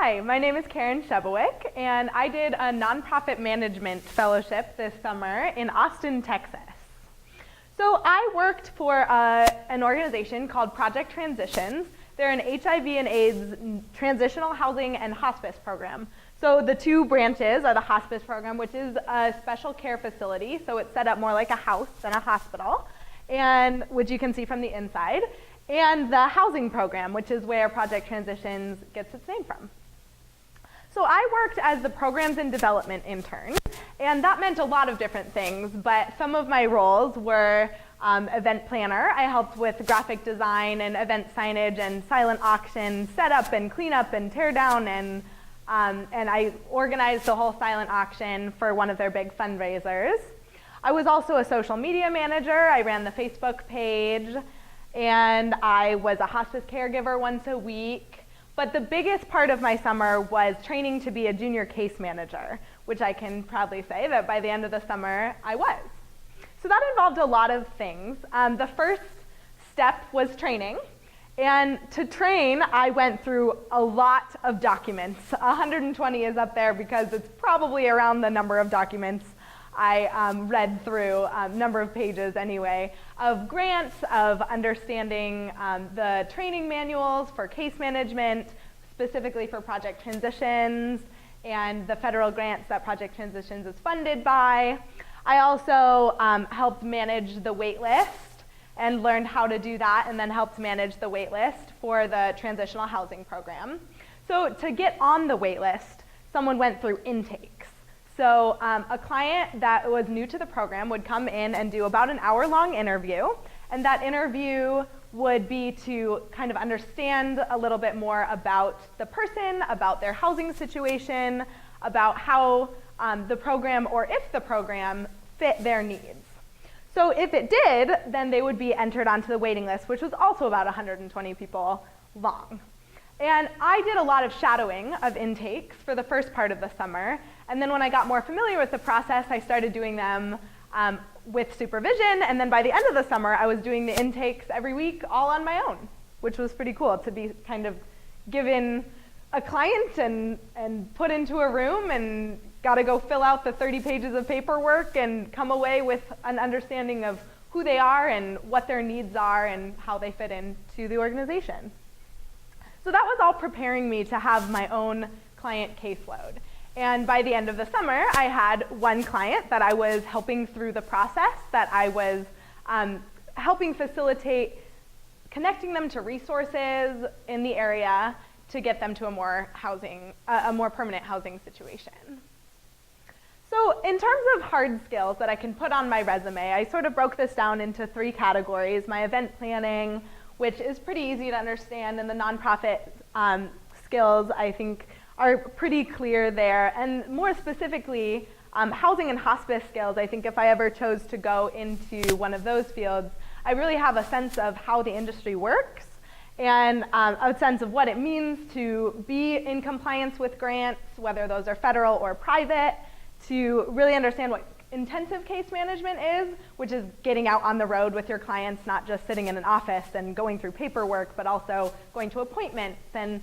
Hi, my name is Caryn Shebowich, and I did a nonprofit management fellowship this summer in Austin, Texas. So I worked for an organization called Project Transitions. They're an HIV and AIDS transitional housing and hospice program. So the two branches are the hospice program, which is a special care facility, so it's set up more like a house than a hospital, and which you can see from the inside, and the housing program, which is where Project Transitions gets its name from. So I worked as the programs and development intern, and that meant a lot of different things, but some of my roles were event planner. I helped with graphic design and event signage and silent auction setup and cleanup and tear down, and I organized the whole silent auction for one of their big fundraisers. I was also a social media manager. I ran the Facebook page, and I was a hospice caregiver once a week. But the biggest part of my summer was training to be a junior case manager, which I can proudly say that by the end of the summer, I was. So that involved a lot of things. The first step was training. And to train, I went through a lot of documents. 120 is up there because it's probably around the number of documents I read through, number of pages anyway, of grants, of understanding the training manuals for case management, specifically for Project Transitions, and the federal grants that Project Transitions is funded by. I also helped manage the wait list and learned how to do that, and then helped manage the wait list for the transitional housing program. So to get on the wait list, someone went through intakes. So a client that was new to the program would come in and do about an hour-long interview, and that interview would be to kind of understand a little bit more about the person, about their housing situation, about how the program, or if the program, fit their needs. So if it did, then they would be entered onto the waiting list, which was also about 120 people long. And I did a lot of shadowing of intakes for the first part of the summer. And then when I got more familiar with the process, I started doing them with supervision. And then by the end of the summer, I was doing the intakes every week all on my own, which was pretty cool to be kind of given a client and put into a room and got to go fill out the 30 pages of paperwork and come away with an understanding of who they are and what their needs are and how they fit into the organization. So that was all preparing me to have my own client caseload. And by the end of the summer, I had one client that I was helping through the process, that I was helping facilitate connecting them to resources in the area to get them to a more permanent housing situation. So in terms of hard skills that I can put on my resume, I sort of broke this down into 3 categories. My event planning, which is pretty easy to understand, and the nonprofit skills, I think, are pretty clear there. And more specifically, housing and hospice skills, I think if I ever chose to go into one of those fields, I really have a sense of how the industry works, and a sense of what it means to be in compliance with grants, whether those are federal or private, to really understand what intensive case management is, which is getting out on the road with your clients, not just sitting in an office and going through paperwork, but also going to appointments and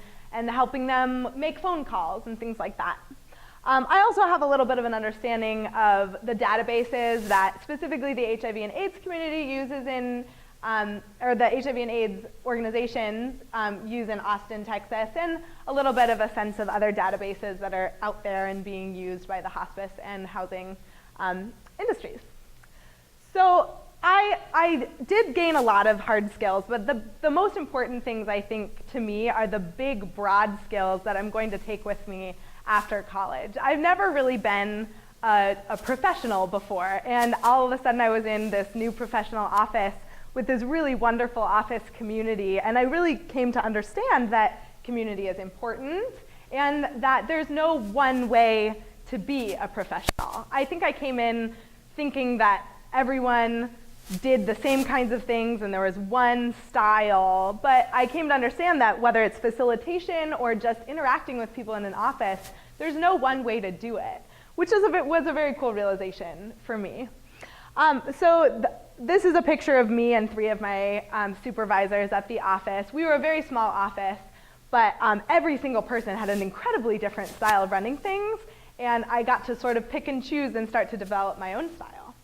helping them make phone calls and things like that. I also have a little bit of an understanding of the databases that specifically the HIV and AIDS community uses or the HIV and AIDS organizations use in Austin, Texas, and a little bit of a sense of other databases that are out there and being used by the hospice and housing industries. So I did gain a lot of hard skills, but the most important things, I think, to me are the big, broad skills that I'm going to take with me after college. I've never really been a professional before, and all of a sudden I was in this new professional office with this really wonderful office community, and I really came to understand that community is important and that there's no one way to be a professional. I think I came in thinking that everyone did the same kinds of things and there was one style, but I came to understand that whether it's facilitation or just interacting with people in an office, there's no one way to do it, which was a very cool realization for me. This is a picture of me and 3 of my supervisors at the office. We were a very small office, but every single person had an incredibly different style of running things, and I got to sort of pick and choose and start to develop my own style.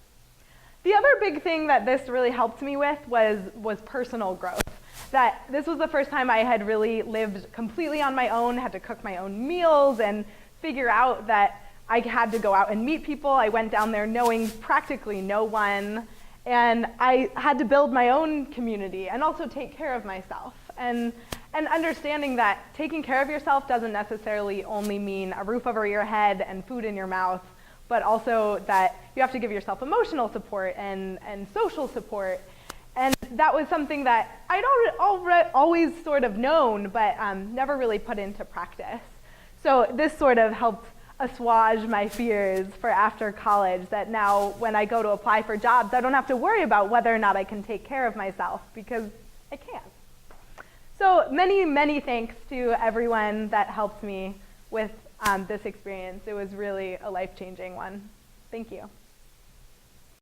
The other big thing that this really helped me with was personal growth. That this was the first time I had really lived completely on my own, had to cook my own meals, and figure out that I had to go out and meet people. I went down there knowing practically no one, and I had to build my own community and also take care of myself. And understanding that taking care of yourself doesn't necessarily only mean a roof over your head and food in your mouth, but also that you have to give yourself emotional support and social support. And that was something that I'd always sort of known, but never really put into practice. So this sort of helped assuage my fears for after college, that now when I go to apply for jobs, I don't have to worry about whether or not I can take care of myself, because I can. So many, many thanks to everyone that helped me with this experience. It was really a life-changing one. Thank you.